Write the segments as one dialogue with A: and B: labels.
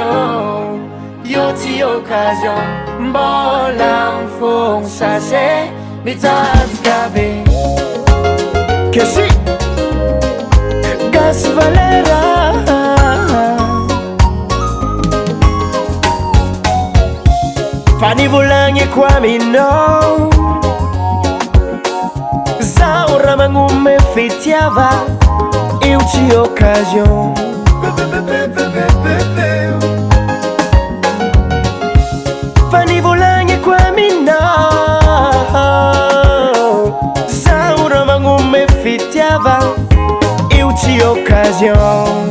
A: oh, io ti occasion mbola mfong sase mitazkabe
B: Kesi Gas Valera Panivulangi Kwame no Zaura mangume fitiava Eu te occasion Panivulangi Kwame no Zaura mangume fitiava Eu te occasion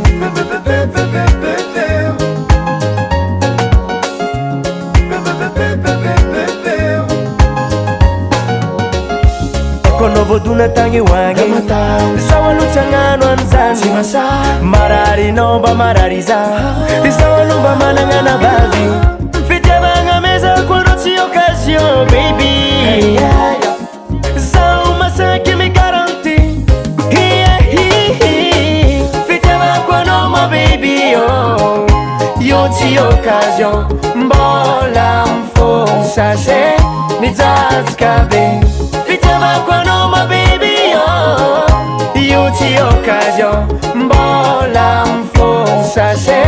B: Kono voduna tangi wangi Sawa luchangano anzani Marari nomba marariza Sawa lumba manangana bavi Fitia banga meza kwa roti occasion baby Sawa masaki mi garanti Fitia banga kwa noma baby oh Yo ti occasion Mbola mfong sase Mitazkabe Kwa no my baby oh You ti occasion Mbola mfong sase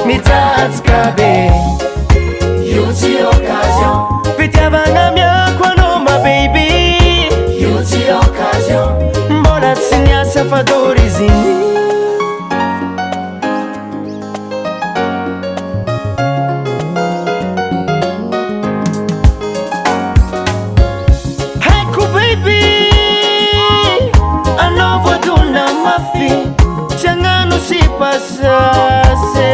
B: Mitazkabe You ti occasion Fitia banga mya kwa no my baby You ti occasion Mbola tsinya safadori zini Jangan si pasase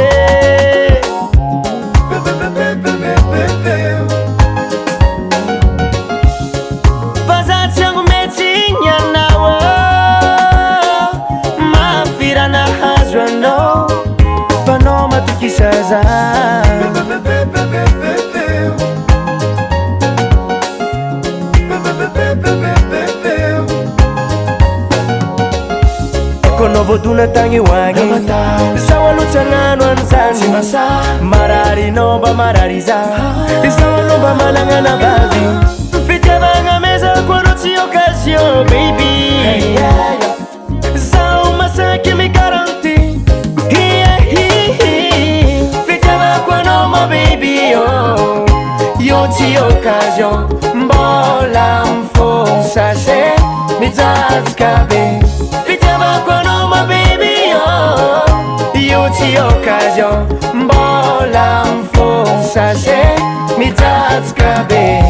B: Pasat yang metinya nawa Mafira na hazrano Panoma tukisaza Kono voduna tangi wangi Sawa luchangano anzani Marari nomba marariza Sawa lumba malangana bavi Fitia banga meza kwa roti occasion baby Sawa masaki mi garanti Fitia banga kwa noma baby oh Yo ti occasion Mbola mfong sase Mitazkabe Fitia banga kwa noma baby oh You ti occasion Mbola mfong sase Mitazkabe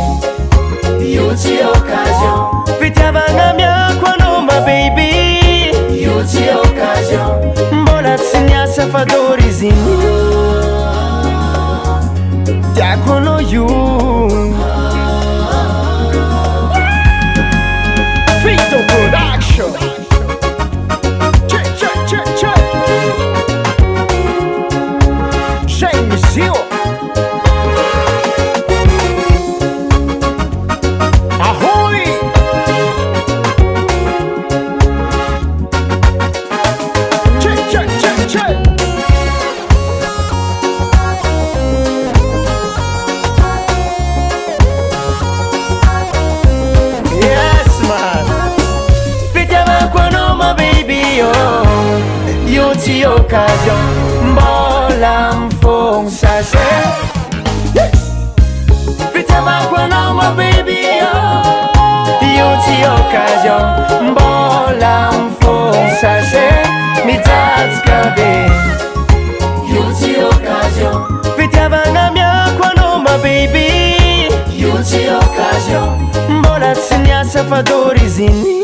B: You ti occasion Fitia banga mya kwa noma baby You ti occasion Mbola tsinya safadori zini Dakono you Fito Production Zio Ahoy Che Yes man Fitia banga kwa noma baby oh You ti occasion Mbola mfong sase Fitia banga kwa noma baby oh You ti occasion Mbola mfong sase Mitazkabe You ti occasion Fitia banga mya kwa noma baby You ti occasion Mbola tsinya safadori zini